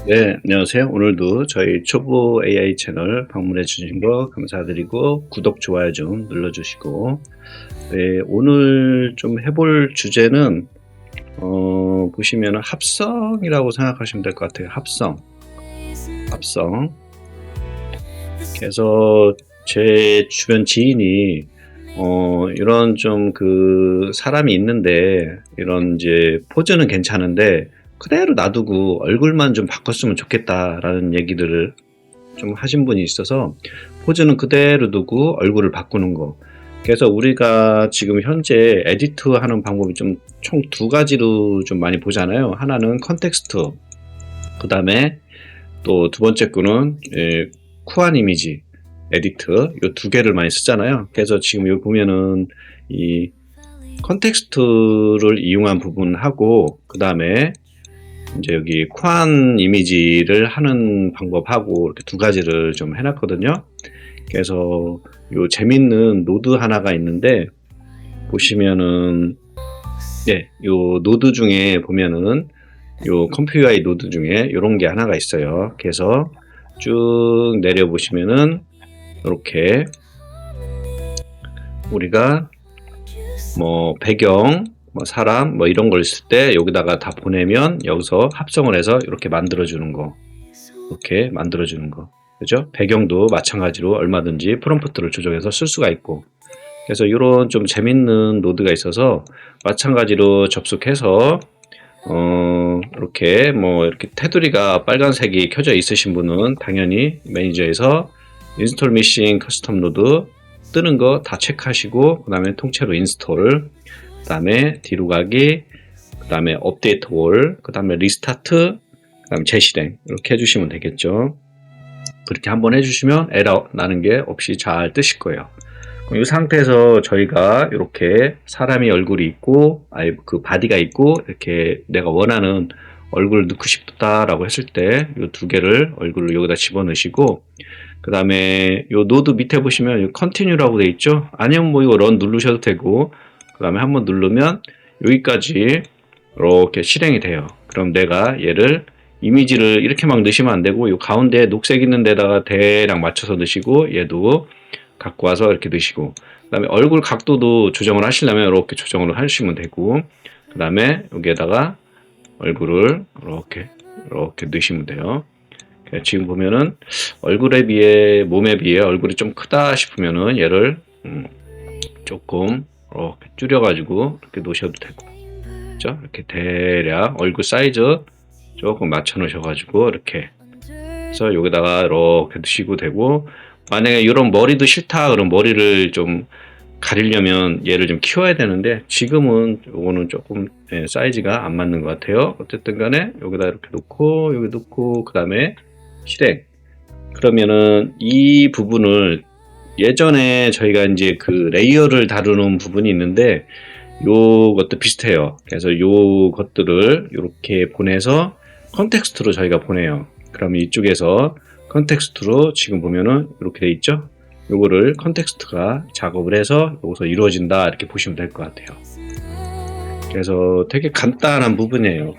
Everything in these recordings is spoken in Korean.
네, 안녕하세요. 오늘도 저희 초보 AI 채널 방문해 주신 거 감사드리고 구독, 좋아요 좀 눌러주시고 네, 오늘 좀 해볼 주제는 보시면 합성이라고 생각하시면 될 것 같아요. 합성. 그래서 제 주변 지인이 이런 좀 그 사람이 있는데 이런 이제 포즈는 괜찮은데 그대로 놔두고 얼굴만 좀 바꿨으면 좋겠다라는 얘기들을 좀 하신 분이 있어서 포즈는 그대로 두고 얼굴을 바꾸는 거. 그래서 우리가 지금 현재 에디트 하는 방법이 좀 총 두 가지로 좀 많이 보잖아요. 하나는 컨텍스트, 그 다음에 또 두 번째 거는 쿠안 이미지 에디트, 이 두 개를 많이 쓰잖아요. 그래서 지금 여기 보면은 이 컨텍스트를 이용한 부분하고 그 다음에 이제 여기 쿠안 이미지를 하는 방법하고 이렇게 두 가지를 좀 해놨거든요. 그래서 요 재밌는 노드 하나가 있는데 보시면은 요 노드 중에 보면은 요 컴퓨아이 노드 중에 이런 게 하나가 있어요. 그래서 쭉 내려 보시면은 이렇게 우리가 뭐 배경, 뭐 사람, 뭐 이런 걸 있을 때 여기다가 다 보내면 여기서 합성을 해서 이렇게 만들어주는 거, 이렇게 만들어주는 거, 그죠? 배경도 마찬가지로 얼마든지 프롬프트를 조정해서 쓸 수가 있고, 그래서 이런 좀 재밌는 노드가 있어서 마찬가지로 접속해서 이렇게 뭐 이렇게 테두리가 빨간색이 켜져 있으신 분은 당연히 매니저에서 인스톨 미싱 커스텀 노드 뜨는 거 다 체크하시고 그 다음에 통째로 인스톨, 그 다음에 뒤로 가기, 그 다음에 업데이트 올, 그 다음에 리스타트, 그 다음에 재실행 이렇게 해주시면 되겠죠. 그렇게 한번 해주시면 에러 나는 게 없이 잘 뜨실 거예요. 이 상태에서 저희가 이렇게 사람이 얼굴이 있고 그 바디가 있고 이렇게 내가 원하는 얼굴을 넣고 싶다라고 했을 때 이 두 개를 얼굴을 여기다 집어넣으시고 그 다음에 이 노드 밑에 보시면 컨티뉴라고 돼 있죠. 아니면 뭐 이거 런 누르셔도 되고 그 다음에 한번 누르면 여기까지 이렇게 실행이 돼요. 그럼 내가 얘를 이미지를 이렇게 막 넣으시면 안 되고 이 가운데 녹색 있는 데다가 대략 맞춰서 넣으시고 얘도 갖고 와서 이렇게 넣으시고 그 다음에 얼굴 각도도 조정을 하시려면 이렇게 조정을 하시면 되고 그 다음에 여기에다가 얼굴을 이렇게 넣으시면 돼요. 지금 보면은 얼굴에 비해 몸에 비해 얼굴이 좀 크다 싶으면은 얘를 조금 이렇게 줄여가지고 이렇게 놓으셔도 되고, 그렇죠? 이렇게 대략 얼굴 사이즈 조금 맞춰 놓으셔가지고 이렇게 해서 여기다가 이렇게 넣으시고 되고, 만약에 이런 머리도 싫다 그럼 머리를 좀 가리려면 얘를 좀 키워야 되는데 지금은 요거는 조금 사이즈가 안 맞는 것 같아요. 어쨌든 간에 여기다 이렇게 놓고 여기 놓고 그 다음에 실행. 그러면은 이 부분을 예전에 저희가 이제 그 레이어를 다루는 부분이 있는데 요것도 비슷해요. 그래서 요것들을 이렇게 보내서 컨텍스트로 저희가 보내요. 그러면 이쪽에서 컨텍스트로 지금 보면은 이렇게 돼 있죠. 요거를 컨텍스트가 작업을 해서 여기서 이루어진다 이렇게 보시면 될 것 같아요. 그래서 되게 간단한 부분이에요.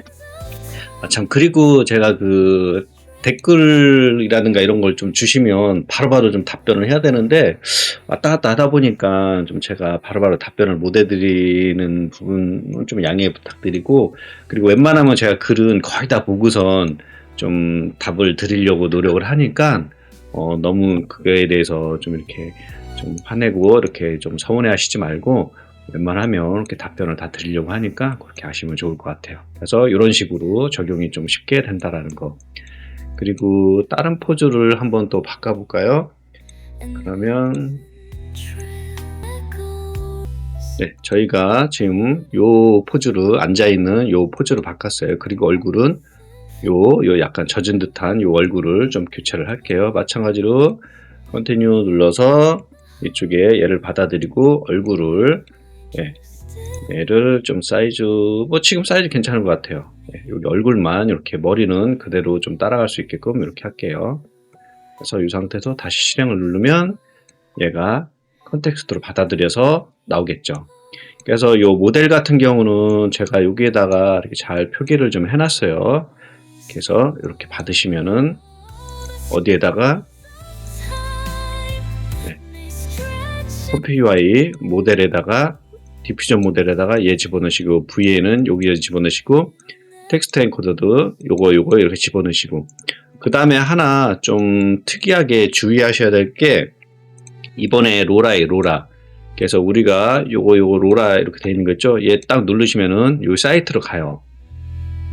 참 그리고 제가 그 댓글이라든가 이런 걸 좀 주시면 바로바로 좀 답변을 해야 되는데 왔다 갔다 하다 보니까 좀 제가 바로바로 답변을 못 해드리는 부분은 좀 양해 부탁드리고, 그리고 웬만하면 제가 글은 거의 다 보고선 좀 답을 드리려고 노력을 하니까 너무 그거에 대해서 좀 이렇게 좀 화내고 이렇게 좀 서운해 하시지 말고 웬만하면 이렇게 답변을 다 드리려고 하니까 그렇게 하시면 좋을 것 같아요. 그래서 이런 식으로 적용이 좀 쉽게 된다라는 거. 그리고 다른 포즈를 한번 또 바꿔볼까요? 그러면 저희가 지금 요 포즈로 앉아있는 요 포즈로 바꿨어요. 그리고 얼굴은 요 약간 젖은 듯한 요 얼굴을 좀 교체를 할게요. 마찬가지로 컨티뉴 눌러서 이쪽에 얘를 받아들이고 얼굴을 얘를 좀 사이즈 뭐 지금 사이즈 괜찮은 것 같아요. 여기 얼굴만 이렇게 머리는 그대로 좀 따라갈 수 있게끔 이렇게 할게요. 그래서 이 상태에서 다시 실행을 누르면 얘가 컨텍스트로 받아들여서 나오겠죠. 그래서 이 모델 같은 경우는 제가 여기에다가 이렇게 잘 표기를 좀 해놨어요. 이렇게 해서 이렇게 받으시면은 어디에다가 컴퓨 UI 모델에다가 디퓨전 모델에다가 얘 집어넣으시고 VA는 여기에 집어넣으시고 텍스트 엔코더도 요거 이렇게 집어넣으시고 그 다음에 하나 좀 특이하게 주의하셔야 될 게 이번에 로라에 로라 그래서 우리가 요거 로라 이렇게 되어 있는 거 있죠? 얘 딱 누르시면은 요 사이트로 가요.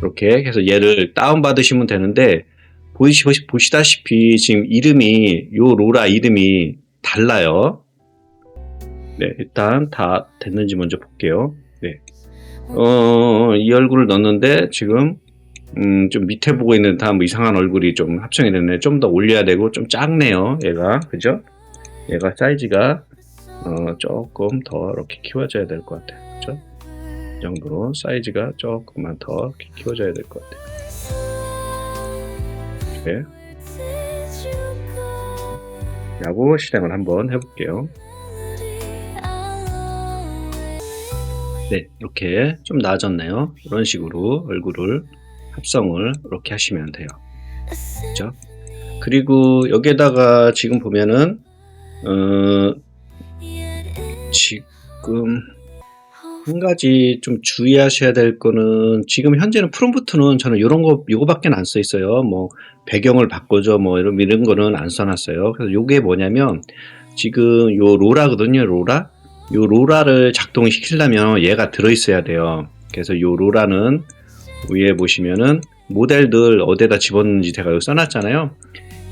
이렇게 해서 얘를 다운 받으시면 되는데 보시다시피 지금 이름이 요 로라 이름이 달라요. 네, 일단 다 됐는지 먼저 볼게요. 네. 이 얼굴을 넣었는데 지금 좀 밑에 보고 있는 다 뭐 이상한 얼굴이 좀 합성이 됐네. 좀 더 올려야 되고 좀 작네요. 얘가 그죠? 얘가 사이즈가 조금 더 이렇게 키워져야 될 것 같아요. 그죠? 이 정도로 사이즈가 조금만 더 키워져야 될 것 같아요. 이렇게 라고 실행을 한번 해볼게요. 네, 이렇게 좀 나아졌네요. 이런 식으로 얼굴을 합성을 이렇게 하시면 돼요. 그죠? 그리고 여기에다가 지금 보면은 지금 한 가지 좀 주의하셔야 될 거는 지금 현재는 프롬프트는 저는 이런 거 요거밖에 안 써 있어요. 뭐 배경을 바꿔줘 뭐 이런 거는 안 써놨어요. 그래서 요게 뭐냐면 지금 요 로라거든요. 로라. 요 로라를 작동시키려면 얘가 들어있어야 돼요. 그래서 요 로라는 위에 보시면은 모델들 어디에다 집었는지 제가 여기 써놨잖아요.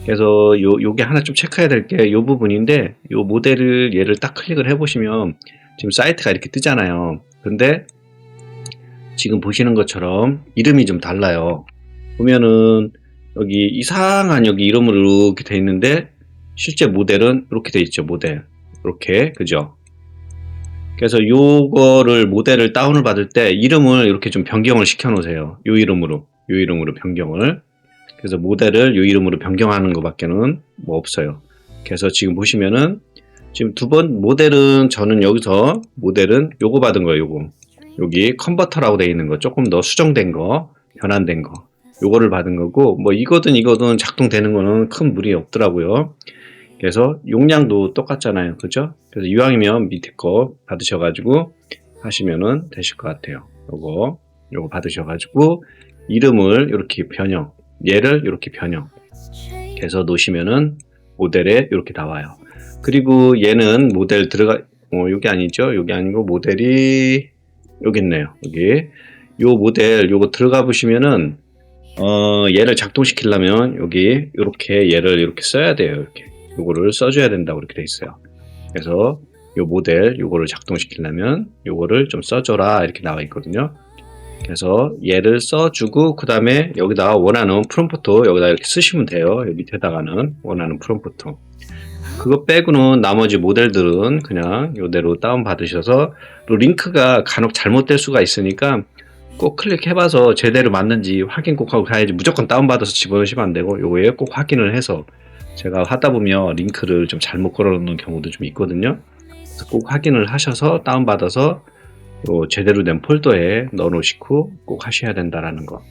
그래서 요게 하나 좀 체크해야 될 게 요 부분인데 요 모델을 얘를 딱 클릭을 해보시면 지금 사이트가 이렇게 뜨잖아요. 근데 지금 보시는 것처럼 이름이 좀 달라요. 보면은 여기 이상한 여기 이름으로 이렇게 돼 있는데 실제 모델은 이렇게 돼 있죠. 모델 이렇게 그죠? 그래서 요거를 모델을 다운을 받을 때 이름을 이렇게 좀 변경을 시켜 놓으세요. 요 이름으로 변경을. 그래서 모델을 요 이름으로 변경하는 것밖에는 뭐 없어요. 그래서 지금 보시면은 지금 두 번 모델은 저는 여기서 모델은 요거 받은 거예요. 요거 여기 컨버터라고 되어 있는 거 조금 더 수정된 거 변환된 거 요거를 받은 거고 뭐 이거든 작동되는 거는 큰 무리 없더라고요. 그래서 용량도 똑같잖아요. 그죠? 그래서 이왕이면 밑에 거 받으셔가지고 하시면은 되실 것 같아요. 요거 받으셔가지고 이름을 이렇게 변형, 얘를 이렇게 변형 해서 놓으시면은 모델에 이렇게 나와요. 그리고 얘는 모델 요게 아니죠? 요게 아니고 모델이 여기 있네요. 여기 요 모델 요거 들어가 보시면은 얘를 작동시키려면 여기 이렇게 얘를 이렇게 써야 돼요. 이렇게 요거를 써줘야 된다고 이렇게 돼 있어요. 그래서 요 모델 요거를 작동시키려면 요거를 좀 써줘라 이렇게 나와 있거든요. 그래서 얘를 써주고 그 다음에 여기다가 원하는 프롬프트 여기다 이렇게 쓰시면 돼요. 여기 밑에다가는 원하는 프롬프트 그거 빼고는 나머지 모델들은 그냥 요대로 다운 받으셔서 링크가 간혹 잘못될 수가 있으니까 꼭 클릭해봐서 제대로 맞는지 확인 꼭 하고 가야지 무조건 다운받아서 집어넣으시면 안 되고 요거에 꼭 확인을 해서 제가 하다 보면 링크를 좀 잘못 걸어놓는 경우도 좀 있거든요. 그래서 꼭 확인을 하셔서 다운받아서 요 제대로 된 폴더에 넣어 놓으시고 꼭 하셔야 된다라는 거.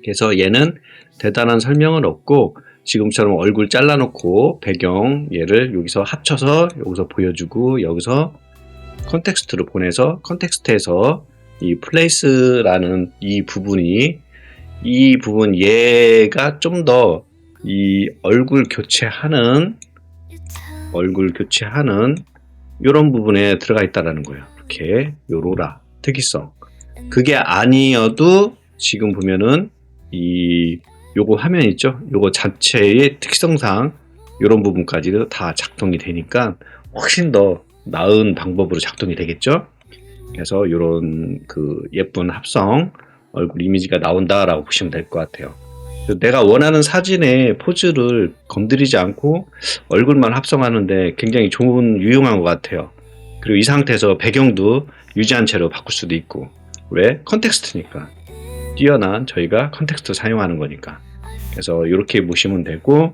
그래서 얘는 대단한 설명은 없고 지금처럼 얼굴 잘라놓고 배경 얘를 여기서 합쳐서 여기서 보여주고 여기서 컨텍스트로 보내서 컨텍스트에서 이 플레이스라는 이 부분 얘가 좀 더 이 얼굴 교체하는 이런 부분에 들어가 있다라는 거예요. 이렇게 요 로라 특이성 그게 아니어도 지금 보면은 요거 화면 있죠? 요거 자체의 특성상 이런 부분까지도 다 작동이 되니까 훨씬 더 나은 방법으로 작동이 되겠죠? 그래서 이런 그 예쁜 합성 얼굴 이미지가 나온다라고 보시면 될 것 같아요. 내가 원하는 사진의 포즈를 건드리지 않고 얼굴만 합성하는데 굉장히 좋은 유용한 것 같아요. 그리고 이 상태에서 배경도 유지한 채로 바꿀 수도 있고 왜? 컨텍스트니까 뛰어난 저희가 컨텍스트 사용하는 거니까 그래서 이렇게 보시면 되고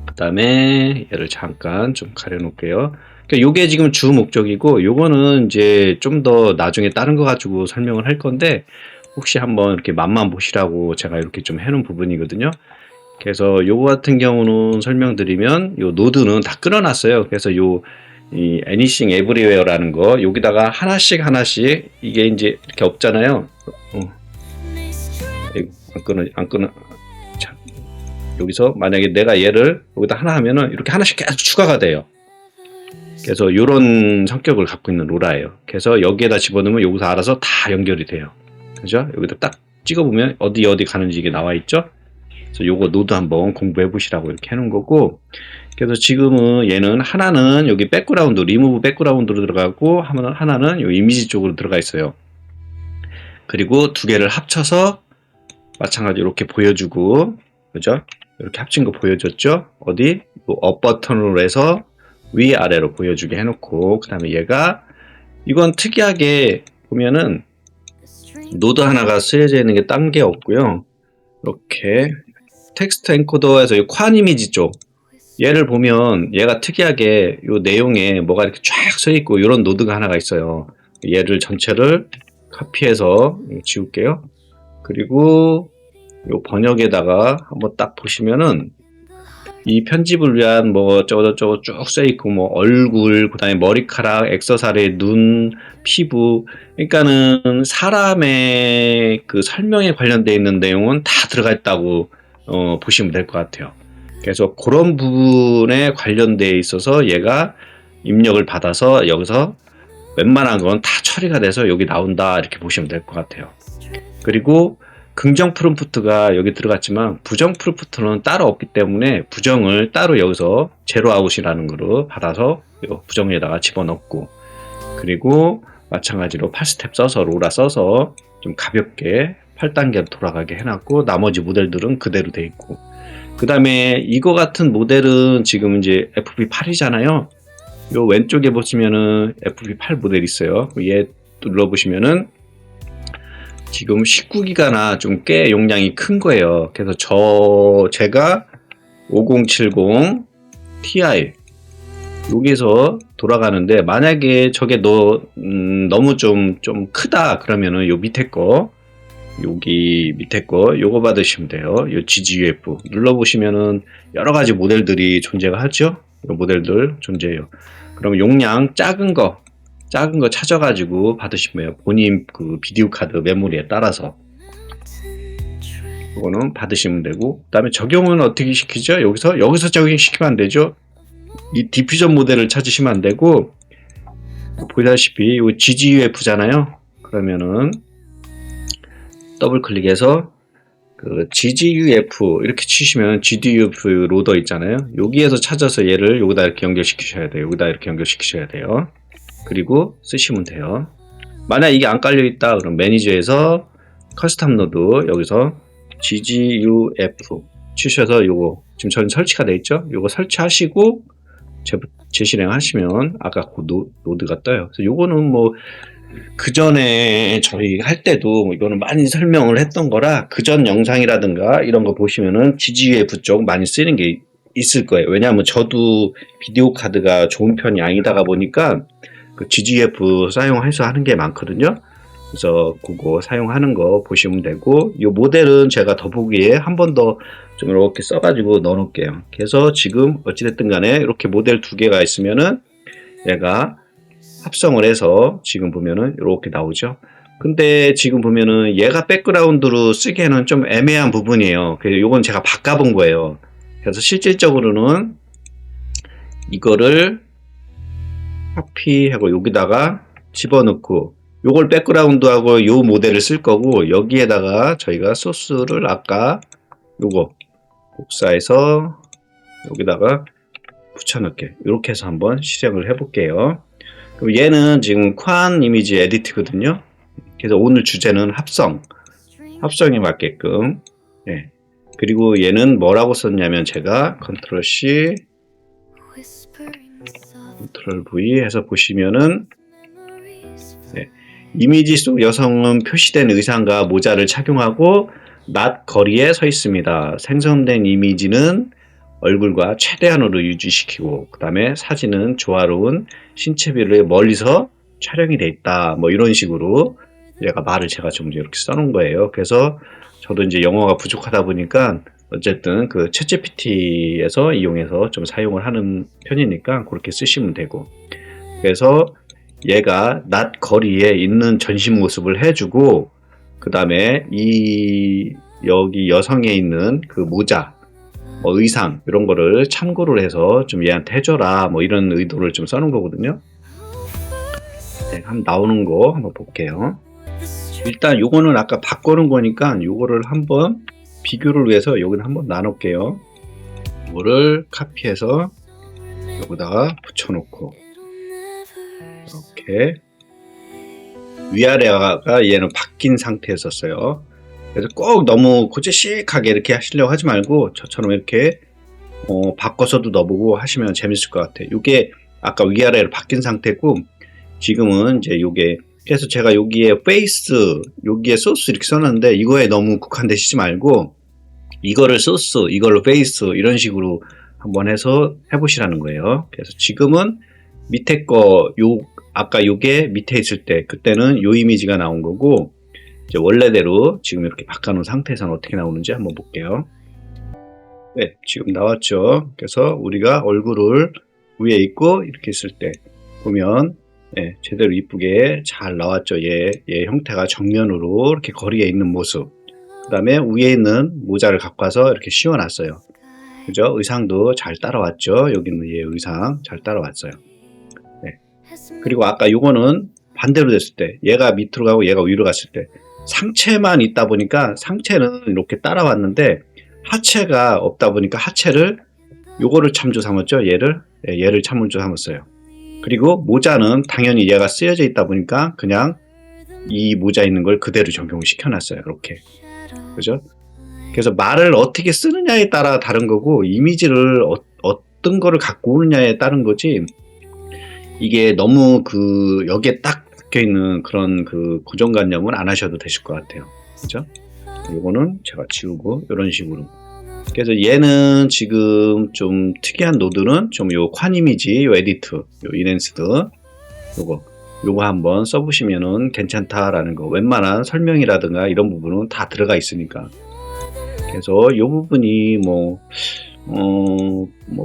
그 다음에 얘를 잠깐 좀 가려 놓을게요. 요게 지금 주 목적이고 요거는 이제 좀 더 나중에 다른 거 가지고 설명을 할 건데 혹시 한번 이렇게 맛만 보시라고 제가 이렇게 좀 해놓은 부분이거든요. 그래서 요거 같은 경우는 설명드리면 요 노드는 다 끊어놨어요. 그래서 이 Anything Everywhere라는 거 여기다가 하나씩 이게 이제 이렇게 없잖아요. 안 끊어. 자, 여기서 만약에 내가 얘를 여기다 하나 하면은 이렇게 하나씩 계속 추가가 돼요. 그래서 이런 성격을 갖고 있는 로라예요. 그래서 여기에다 집어넣으면 여기서 알아서 다 연결이 돼요. 그죠? 여기다 딱 찍어보면 어디 가는지 이게 나와 있죠? 그래서 요거 노드 한번 공부해 보시라고 이렇게 해놓은 거고, 그래서 지금은 얘는 하나는 여기 백그라운드, 리무브 백그라운드로 들어가고, 하나는 요 이미지 쪽으로 들어가 있어요. 그리고 두 개를 합쳐서 마찬가지로 이렇게 보여주고, 그죠? 이렇게 합친 거 보여줬죠? 어디? 업 버튼으로 해서 위아래로 보여주게 해놓고, 그 다음에 얘가, 이건 특이하게 보면은, 노드 하나가 쓰여져 있는 게 딴 게 없고요. 이렇게, 텍스트 엔코더에서 이 관 이미지 쪽, 얘를 보면 얘가 특이하게 이 내용에 뭐가 이렇게 쫙 써 있고 이런 노드가 하나가 있어요. 얘를 전체를 카피해서 지울게요. 그리고 이 번역에다가 한번 딱 보시면은 이 편집을 위한 뭐 저거 쭉 써 있고 뭐 얼굴, 그다음에 머리카락, 액세서리, 눈, 피부, 그러니까는 사람의 그 설명에 관련되어 있는 내용은 다 들어가 있다고 보시면 될 것 같아요. 그래서 그런 부분에 관련되어 있어서 얘가 입력을 받아서 여기서 웬만한 건 다 처리가 돼서 여기 나온다 이렇게 보시면 될 것 같아요. 그리고 긍정 프롬프트가 여기 들어갔지만 부정 프롬프트는 따로 없기 때문에 부정을 따로 여기서 제로 아웃이라는 거로 받아서 부정에다가 집어넣고, 그리고 마찬가지로 8스텝 써서 로라 써서 좀 가볍게 8단계로 돌아가게 해놨고, 나머지 모델들은 그대로 돼 있고, 그 다음에 이거 같은 모델은 지금 이제 FP8이잖아요. 요 왼쪽에 보시면은 FP8 모델 있어요. 얘 눌러보시면은 지금 19기가나 좀 꽤 용량이 큰 거예요. 그래서 제가 5070 Ti 여기서 돌아가는데, 만약에 저게 너무 좀 크다 그러면은 요 밑에 거, 여기 밑에 거 요거 받으시면 돼요. 요 GGUF 눌러보시면은 여러 가지 모델들이 존재가 하죠. 요 모델들 존재해요. 그럼 용량 작은 거 찾아가지고 받으시면 돼요. 본인 그 비디오 카드 메모리에 따라서 이거는 받으시면 되고, 그 다음에 적용은 어떻게 시키죠? 여기서 적용시키면 안 되죠. 이 디퓨전 모델을 찾으시면 안 되고, 보다시피 이 GGUF잖아요. 그러면은 더블 클릭해서 그 GGUF 이렇게 치시면 GGUF 로더 있잖아요. 여기에서 찾아서 얘를 여기다 이렇게 연결시키셔야 돼요. 여기다 이렇게 연결시키셔야 돼요. 그리고 쓰시면 돼요. 만약 이게 안 깔려 있다 그럼 매니저에서 커스텀 노드 여기서 GGUF 치셔서 요거 지금 저는 설치가 돼 있죠. 요거 설치하시고 재실행 하시면 아까 그 노드가 떠요. 그래서 요거는 뭐 그 전에 저희 할 때도 이거는 많이 설명을 했던 거라 그전 영상이라든가 이런 거 보시면은 GGUF 쪽 많이 쓰는 게 있을 거예요. 왜냐하면 저도 비디오 카드가 좋은 편이 아니다가 보니까 그 GGUF 사용해서 하는 게 많거든요. 그래서 그거 사용하는 거 보시면 되고, 이 모델은 제가 더보기에 한 번 더 좀 이렇게 써가지고 넣어 놓을게요. 그래서 지금 어찌됐든 간에 이렇게 모델 두 개가 있으면은 얘가 합성을 해서 지금 보면은 이렇게 나오죠. 근데 지금 보면은 얘가 백그라운드로 쓰기에는 좀 애매한 부분이에요. 그래서 이건 제가 바꿔본 거예요. 그래서 실질적으로는 이거를 카피하고 여기다가 집어넣고 요걸 백그라운드하고 요 모델을 쓸 거고, 여기에다가 저희가 소스를 아까 요거 복사해서 여기다가 붙여넣게 이렇게 해서 한번 실행을 해볼게요. 그럼 얘는 지금 관 이미지 에디트거든요. 그래서 오늘 주제는 합성에 맞게끔. 네. 그리고 얘는 뭐라고 썼냐면 제가 컨트롤 C 컨트롤 V 해서 보시면은 네. 이미지 속 여성은 표시된 의상과 모자를 착용하고 낮 거리에 서 있습니다. 생성된 이미지는 얼굴과 최대한으로 유지시키고, 그 다음에 사진은 조화로운 신체 비율에 멀리서 촬영이 돼 있다. 뭐 이런 식으로 얘가 말을 제가 좀 이렇게 써놓은 거예요. 그래서 저도 이제 영어가 부족하다 보니까 어쨌든 그 챗GPT에서 이용해서 좀 사용을 하는 편이니까 그렇게 쓰시면 되고, 그래서 얘가 낮 거리에 있는 전신 모습을 해주고, 그 다음에 이 여기 여성에 있는 그 모자, 뭐 의상 이런 거를 참고를 해서 좀 얘한테 해줘라, 뭐 이런 의도를 좀 써놓은 거거든요. 네, 한번 나오는 거 한번 볼게요. 일단 요거는 아까 바꾸는 거니까 요거를 한번 비교를 위해서 여기는 한번 나눌게요. 이거를 카피해서 여기다가 붙여놓고, 이렇게 위아래가 얘는 바뀐 상태였었어요. 그래서 꼭 너무 고재식하게 이렇게 하시려고 하지 말고 저처럼 이렇게 바꿔서도 넣어보고 하시면 재밌을 것 같아요. 이게 아까 위아래로 바뀐 상태고, 지금은 이제 요게, 그래서 제가 여기에 페이스, 여기에 소스 이렇게 써놨는데 이거에 너무 국한되시지 말고 이거를 소스, 이걸로 페이스 이런 식으로 한번 해서 해보시라는 거예요. 그래서 지금은 밑에 거, 아까 요게 밑에 있을 때 그때는 요 이미지가 나온 거고, 이제 원래대로 지금 이렇게 바꿔놓은 상태에서는 어떻게 나오는지 한번 볼게요. 네, 지금 나왔죠. 그래서 우리가 얼굴을 위에 있고 이렇게 있을 때 보면 네, 제대로 이쁘게 잘 나왔죠. 얘 형태가 정면으로 이렇게 거리에 있는 모습. 그 다음에 위에 있는 모자를 갖고 와서 이렇게 씌워놨어요. 그죠? 의상도 잘 따라왔죠. 여기 있는 얘 의상 잘 따라왔어요. 네. 그리고 아까 요거는 반대로 됐을 때, 얘가 밑으로 가고 얘가 위로 갔을 때 상체만 있다 보니까 상체는 이렇게 따라왔는데 하체가 없다 보니까 하체를 요거를 참조 삼았죠. 얘를 참조 삼았어요. 그리고 모자는 당연히 얘가 쓰여져 있다 보니까 그냥 이 모자 있는 걸 그대로 적용을 시켜놨어요. 이렇게. 그죠? 그래서 말을 어떻게 쓰느냐에 따라 다른 거고, 이미지를 어떤 거를 갖고 오느냐에 따른 거지, 이게 너무 여기에 딱 박혀 있는 그런 고정관념은 안 하셔도 되실 것 같아요. 그죠? 요거는 제가 지우고, 이런 식으로. 그래서 얘는 지금 좀 특이한 노드는 좀 요 관 이미지, 요 에디트, 요 이넨스드, 요거 한번 써보시면은 괜찮다라는 거. 웬만한 설명이라든가 이런 부분은 다 들어가 있으니까. 그래서 요 부분이 뭐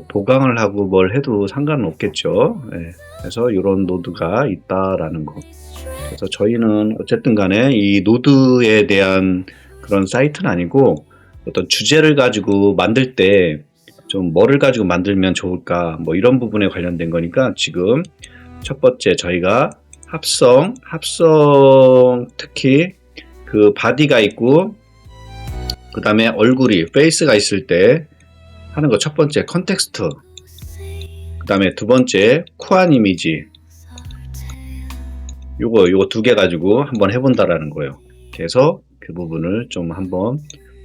보강을 하고 뭘 해도 상관은 없겠죠. 네. 그래서 이런 노드가 있다라는 거. 그래서 저희는 어쨌든 간에 이 노드에 대한 그런 사이트는 아니고, 어떤 주제를 가지고 만들 때 좀 뭐를 가지고 만들면 좋을까, 뭐 이런 부분에 관련된 거니까, 지금 첫 번째 저희가 합성 특히 그 바디가 있고 그 다음에 얼굴이 페이스가 있을 때 하는 거, 첫 번째 컨텍스트, 그 다음에 두 번째 코안 이미지, 요거 두 개 가지고 한번 해본다라는 거예요. 그래서 그 부분을 좀 한번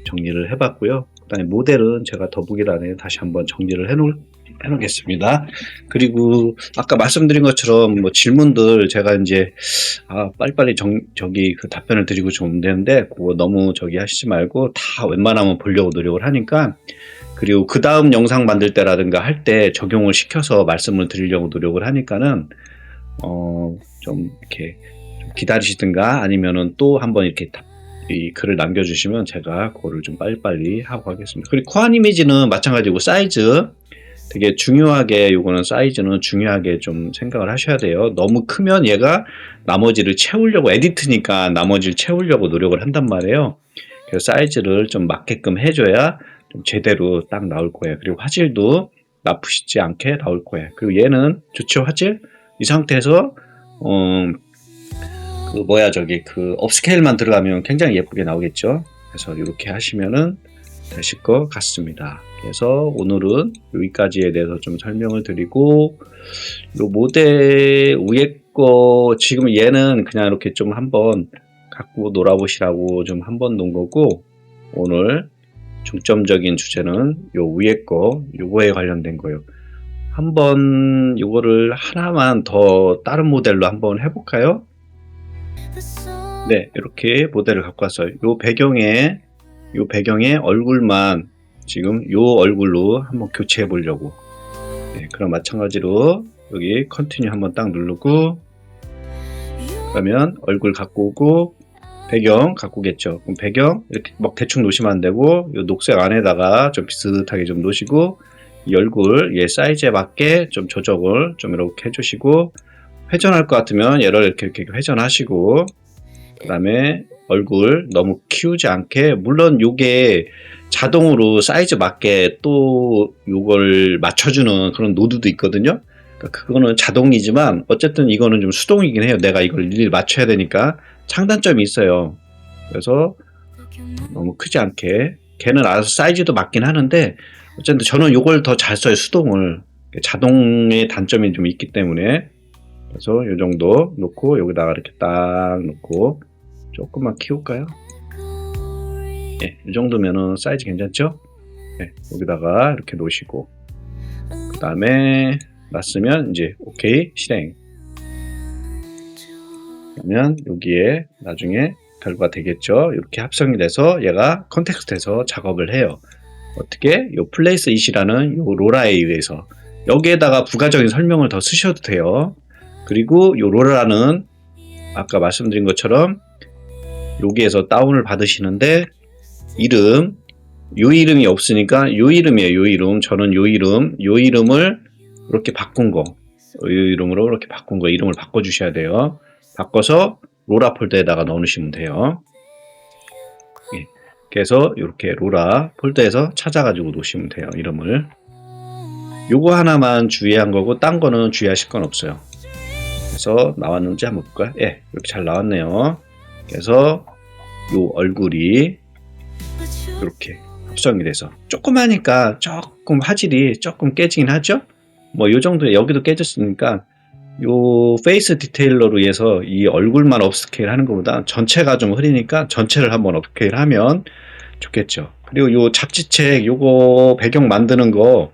정리를 해봤고요. 그 다음에 모델은 제가 더보기란에 다시 한번 정리를 해놓겠습니다. 그리고 아까 말씀드린 것처럼 뭐 질문들 제가 이제 빨리빨리 답변을 드리고 좀 되는데, 그거 너무 하시지 말고 다 웬만하면 보려고 노력을 하니까, 그리고 그 다음 영상 만들 때라든가 할 때 적용을 시켜서 말씀을 드리려고 노력을 하니까는 좀 이렇게 좀 기다리시든가 아니면은 또 한번 이렇게 이 글을 남겨주시면 제가 그거를 좀 빨리빨리 하고 하겠습니다. 그리고 코안 이미지는 마찬가지고 사이즈 되게 중요하게, 요거는 사이즈는 중요하게 좀 생각을 하셔야 돼요. 너무 크면 얘가 나머지를 채우려고, 에디트니까 나머지를 채우려고 노력을 한단 말이에요. 그래서 사이즈를 좀 맞게끔 해줘야 좀 제대로 딱 나올 거예요. 그리고 화질도 나쁘시지 않게 나올 거예요. 그리고 얘는 좋죠, 화질? 이 상태에서 업스케일만 들어가면 굉장히 예쁘게 나오겠죠. 그래서 이렇게 하시면은 되실 것 같습니다. 그래서 오늘은 여기까지에 대해서 좀 설명을 드리고, 요 모델 위에 거 지금 얘는 그냥 이렇게 좀 한번 갖고 놀아보시라고 좀 한번 놓은 거고, 오늘 중점적인 주제는 요 위에 거, 요거에 관련된 거예요. 한번 요거를 하나만 더 다른 모델로 한번 해볼까요? 네, 이렇게 모델을 갖고 왔어요. 요 배경에 얼굴만 지금 요 얼굴로 한번 교체해 보려고. 네, 그럼 마찬가지로 여기 컨티뉴 한번 딱 누르고, 그러면 얼굴 갖고 오고, 배경 가꾸겠죠. 그럼 배경 이렇게 막 대충 놓으시면 안 되고 이 녹색 안에다가 좀 비슷하게 좀 놓으시고 이 얼굴 얘 사이즈에 맞게 좀 조정을 좀 이렇게 해주시고 회전할 것 같으면 얘를 이렇게 회전하시고 그 다음에 얼굴 너무 키우지 않게 물론 요게 자동으로 사이즈 맞게 또 요걸 맞춰주는 그런 노드도 있거든요. 그러니까 그거는 자동이지만 어쨌든 이거는 좀 수동이긴 해요. 내가 이걸 일일이 맞춰야 되니까 장단점이 있어요. 그래서 너무 크지 않게 걔는 알아서 사이즈도 맞긴 하는데 어쨌든 저는 요걸 더 잘 써요. 수동을. 자동의 단점이 좀 있기 때문에 그래서 요 정도 놓고 여기다가 이렇게 딱 놓고 조금만 키울까요? 예, 이 정도면은 사이즈 괜찮죠? 예, 여기다가 이렇게 놓으시고 그 다음에 놨으면 이제 오케이 실행 그러면 여기에 나중에 결과가 되겠죠. 이렇게 합성이 돼서 얘가 컨텍스트에서 작업을 해요. 어떻게? 요 플레이스 it이라는 요 로라에 의해서 여기에다가 부가적인 설명을 더 쓰셔도 돼요. 그리고 요 로라는 아까 말씀드린 것처럼 여기에서 다운을 받으시는데 이름 요 이름이 없으니까 요 이름이에요. 요 이름 저는 요 이름을 이렇게 바꾼 거 요 이름으로 이렇게 바꾼 거 이름을 바꿔 주셔야 돼요. 바꿔서 로라 폴더에다가 넣으시면 돼요. 예. 그래서 이렇게 로라 폴더에서 찾아가지고 놓으시면 돼요. 이름을 요거 하나만 주의한 거고 딴 거는 주의하실 건 없어요. 그래서 나왔는지 한번 볼까요? 예, 이렇게 잘 나왔네요. 그래서 요 얼굴이 이렇게 합성이 돼서 조그마니까 조금 화질이 조금 깨지긴 하죠. 뭐 요 정도에 여기도 깨졌으니까 요 페이스 디테일러로 해서 이 얼굴만 업스케일 하는 것보다 전체가 좀 흐리니까 전체를 한번 업스케일 하면 좋겠죠. 그리고 요 잡지책 요거 배경 만드는 거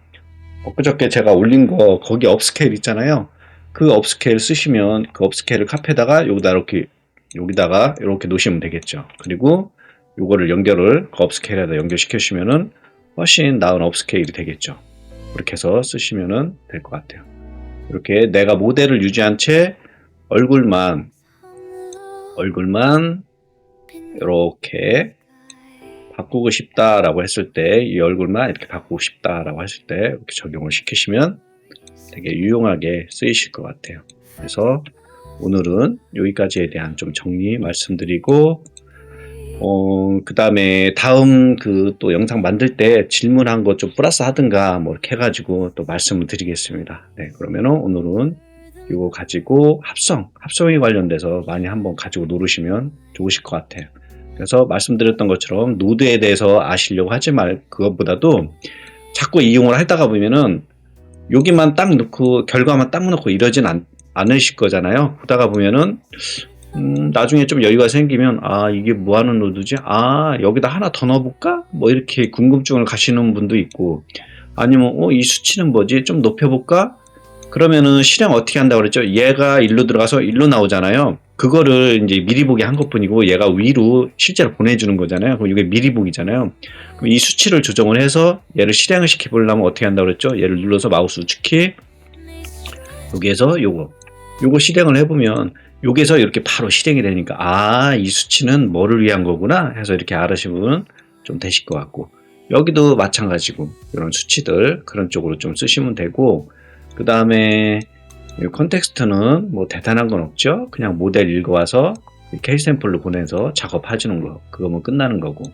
엊그저께 제가 올린 거 거기 업스케일 있잖아요. 그 업스케일 쓰시면 그 업스케일을 카페에다가 여기다가 이렇게 놓으시면 되겠죠. 그리고 요거를 연결을 그 업스케일에다 연결시켜주시면은 훨씬 나은 업스케일이 되겠죠. 그렇게 해서 쓰시면은 될 것 같아요. 이렇게 내가 모델을 유지한 채 얼굴만 이렇게 바꾸고 싶다라고 했을 때 이 얼굴만 이렇게 바꾸고 싶다라고 했을 때 이렇게 적용을 시키시면 되게 유용하게 쓰이실 것 같아요. 그래서 오늘은 여기까지에 대한 좀 정리 말씀드리고 그 다음에 다음 그 또 영상 만들 때 질문한 거 좀 플러스 하든가 뭐 이렇게 해가지고 또 말씀을 드리겠습니다. 네, 그러면은 오늘은 이거 가지고 합성에 관련돼서 많이 한번 가지고 노르시면 좋으실 것 같아요. 그래서 말씀드렸던 것처럼 노드에 대해서 아시려고 하지 그것보다도 자꾸 이용을 하다가 보면은 여기만 딱 넣고 결과만 딱 넣고 이러진 않으실 거잖아요. 보다가 보면은 나중에 좀 여유가 생기면 아 이게 뭐 하는 노드지? 아 여기다 하나 더 넣어볼까? 뭐 이렇게 궁금증을 가시는 분도 있고 아니면 이 수치는 뭐지? 좀 높여볼까? 그러면은 실행 어떻게 한다고 그랬죠? 얘가 일로 들어가서 일로 나오잖아요. 그거를 이제 미리 보기 한 것뿐이고 얘가 위로 실제로 보내주는 거잖아요. 그럼 이게 미리 보기잖아요. 그럼 이 수치를 조정을 해서 얘를 실행을 시켜보려면 어떻게 한다고 그랬죠? 얘를 눌러서 마우스 우측키 여기에서 요거 실행을 해보면 여기서 이렇게 바로 실행이 되니까 아 이 수치는 뭐를 위한 거구나 해서 이렇게 알으시면 좀 되실 것 같고 여기도 마찬가지고 이런 수치들 그런 쪽으로 좀 쓰시면 되고 그 다음에 컨텍스트는 뭐 대단한 건 없죠. 그냥 모델 읽어와서 케이스 샘플로 보내서 작업하시는 거 그거면 끝나는 거고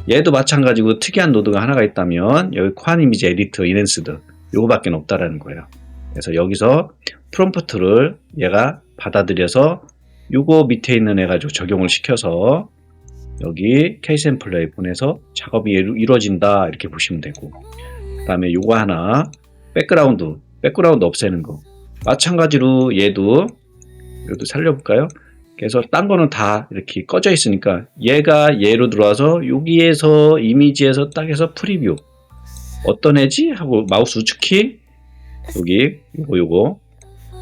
얘도 마찬가지고 특이한 노드가 하나가 있다면 여기 ኳ 이미지 에디터 이넨스드 요거밖에 없다라는 거예요. 그래서 여기서 프롬프트를 얘가 받아들여서 요거 밑에 있는 애 가지고 적용을 시켜서 여기 케이스 샘플러에 보내서 작업이 이루어진다 이렇게 보시면 되고 그 다음에 요거 하나 백그라운드 없애는 거 마찬가지로 얘도 살려볼까요? 그래서 딴 거는 다 이렇게 꺼져 있으니까 얘가 얘로 들어와서 여기에서 이미지에서 딱 해서 프리뷰 어떤 애지? 하고 마우스 우측키 여기 요거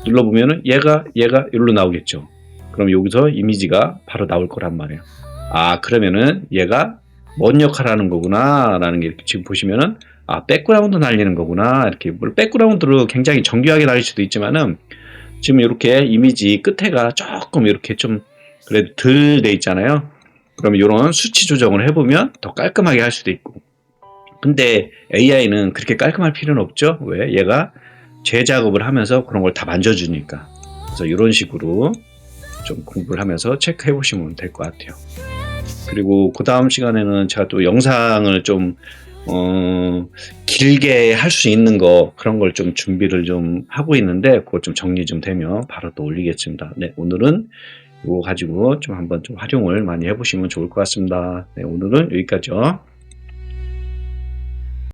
눌러보면은 얘가 여기로 나오겠죠. 그럼 여기서 이미지가 바로 나올 거란 말이에요. 아 그러면은 얘가 뭔 역할을 하는 거구나 라는 게 이렇게 지금 보시면은 아 백그라운드 날리는 거구나 이렇게 백그라운드로 굉장히 정교하게 날릴 수도 있지만은 지금 이렇게 이미지 끝에가 조금 이렇게 좀 그래도 덜 돼 있잖아요. 그러면 이런 수치 조정을 해보면 더 깔끔하게 할 수도 있고. 근데 AI는 그렇게 깔끔할 필요는 없죠. 왜? 얘가 재작업을 하면서 그런 걸 다 만져주니까. 그래서 이런 식으로 좀 공부를 하면서 체크해 보시면 될 것 같아요. 그리고 그 다음 시간에는 제가 또 영상을 좀 길게 할 수 있는 거 그런 걸 좀 준비를 좀 하고 있는데 그거 좀 정리 좀 되면 바로 또 올리겠습니다. 네, 오늘은 이거 가지고 좀 한번 좀 활용을 많이 해보시면 좋을 것 같습니다. 네, 오늘은 여기까지요.